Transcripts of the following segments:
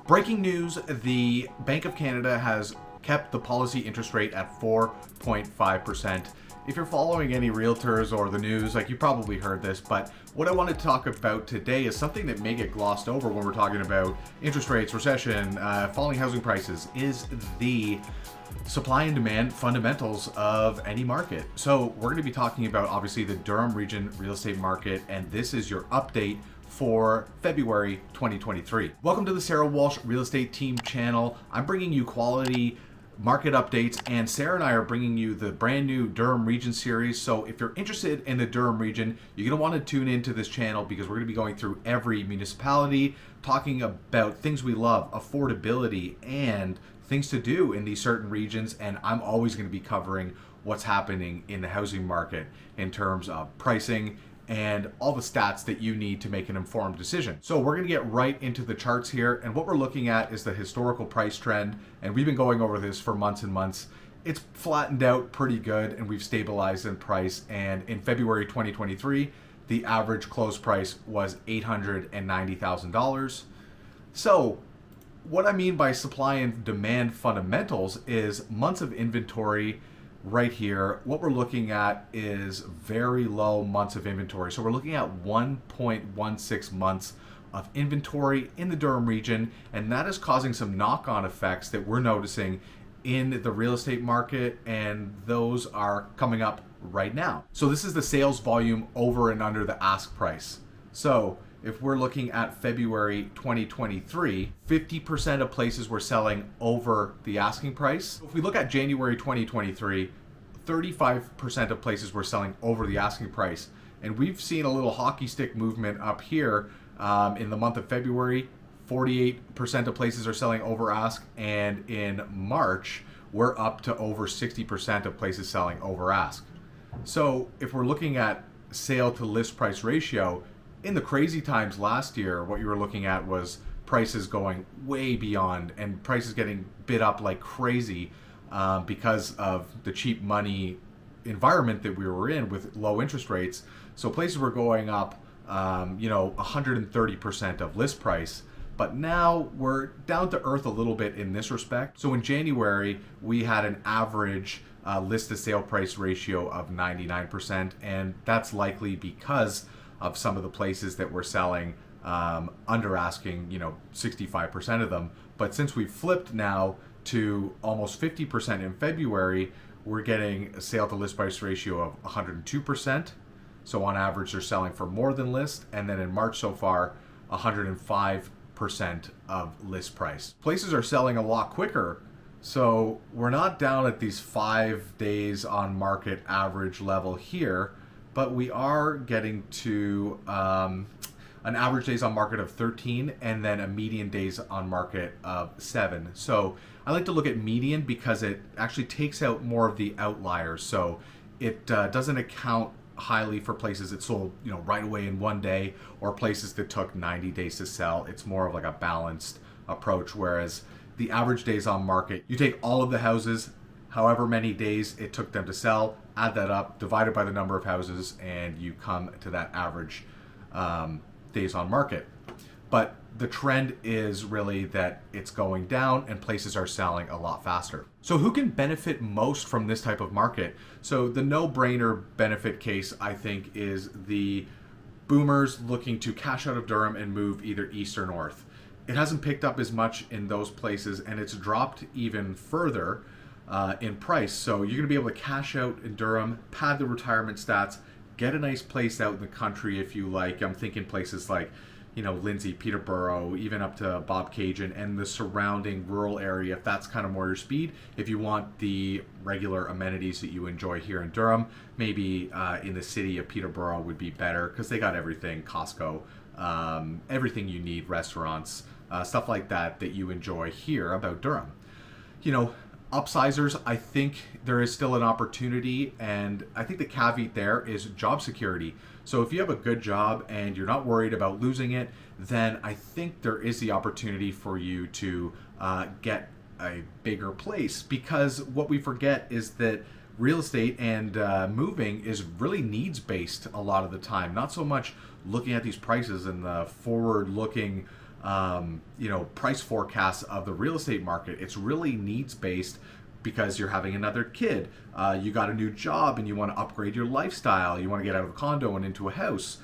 Breaking news, the Bank of Canada has kept the policy interest rate at 4.5%. If you're following any realtors or the news, like you probably heard this, but what I want to talk about today is something that may get glossed over when we're talking about interest rates, recession, falling housing prices, is the supply and demand fundamentals of any market. So we're going to be talking about obviously the Durham Region real estate market, and this is your update for February 2023. Welcome to the Sara Walsh Real Estate Team channel. I'm bringing you quality market updates, and Sara and I are bringing you the brand new Durham Region series. So if you're interested in the Durham Region, you're going to want to tune into this channel because we're going to be going through every municipality, talking about things we love, affordability, and things to do in these certain regions. And I'm always going to be covering what's happening in the housing market in terms of pricing and all the stats that you need to make an informed decision. So we're going to get right into the charts here, and what we're looking at is the historical price trend, and we've been going over this for months and months. It's flattened out pretty good, and we've stabilized in price, and in February 2023 the average close price was $890,000. So what I mean by supply and demand fundamentals is months of inventory. Right here, what we're looking at is very low months of inventory. So we're looking at 1.16 months of inventory in the Durham region, and that is causing some knock-on effects that we're noticing in the real estate market, and those are coming up right now. So this is the sales volume over and under the ask price. So if we're looking at February 2023, 50% of places were selling over the asking price. If we look at January 2023, 35% of places were selling over the asking price. And we've seen a little hockey stick movement up here in the month of February. 48% of places are selling over ask, and in March, we're up to over 60% of places selling over ask. So if we're looking at sale to list price ratio, in the crazy times last year, what you were looking at was prices going way beyond, and prices getting bid up like crazy because of the cheap money environment that we were in with low interest rates. So places were going up, 130% of list price. But now we're down to earth a little bit in this respect. So in January, we had an average list to sale price ratio of 99%, and that's likely because of some of the places that were selling under asking, 65% of them. But since we've flipped now to almost 50% in February, we're getting a sale to list price ratio of 102%. So on average, they're selling for more than list. And then in March so far, 105% of list price. Places are selling a lot quicker. So we're not down at these 5 days on market average level here, but we are getting to an average days on market of 13 and then a median days on market of 7. So I like to look at median because it actually takes out more of the outliers. So it doesn't account highly for places that sold right away in 1 day, or places that took 90 days to sell. It's more of like a balanced approach, whereas the average days on market, you take all of the houses, however many days it took them to sell, add that up, divide it by the number of houses, and you come to that average days on market. But the trend is really that it's going down and places are selling a lot faster. So who can benefit most from this type of market? So the no-brainer benefit case, I think, is the boomers looking to cash out of Durham and move either east or north. It hasn't picked up as much in those places, and it's dropped even further in price. So you're going to be able to cash out in Durham, pad the retirement stats, get a nice place out in the country if you like. I'm thinking places like, Lindsay, Peterborough, even up to Bob Cajun and the surrounding rural area, if that's kind of more your speed. If you want the regular amenities that you enjoy here in Durham, maybe in the city of Peterborough would be better because they got everything, Costco, everything you need, restaurants, stuff like that you enjoy here about Durham. Upsizers, I think there is still an opportunity, and I think the caveat there is job security. So if you have a good job and you're not worried about losing it, then I think there is the opportunity for you to get a bigger place, because what we forget is that real estate and moving is really needs based a lot of the time, not so much looking at these prices and the forward looking price forecasts of the real estate market. It's really needs based because you're having another kid, you got a new job and you want to upgrade your lifestyle, you want to get out of a condo and into a house,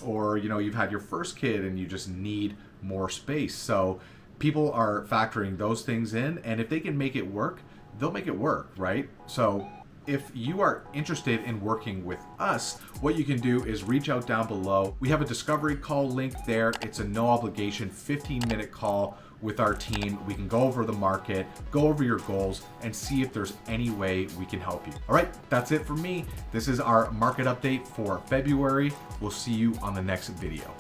or you've had your first kid and you just need more space. So people are factoring those things in, and if they can make it work, they'll make it work, right? So if you are interested in working with us, what you can do is reach out down below. We have a discovery call link there. It's a no obligation 15-minute call with our team. We can go over the market, go over your goals, and see if there's any way we can help you. All right, that's it for me. This is our market update for February. We'll see you on the next video.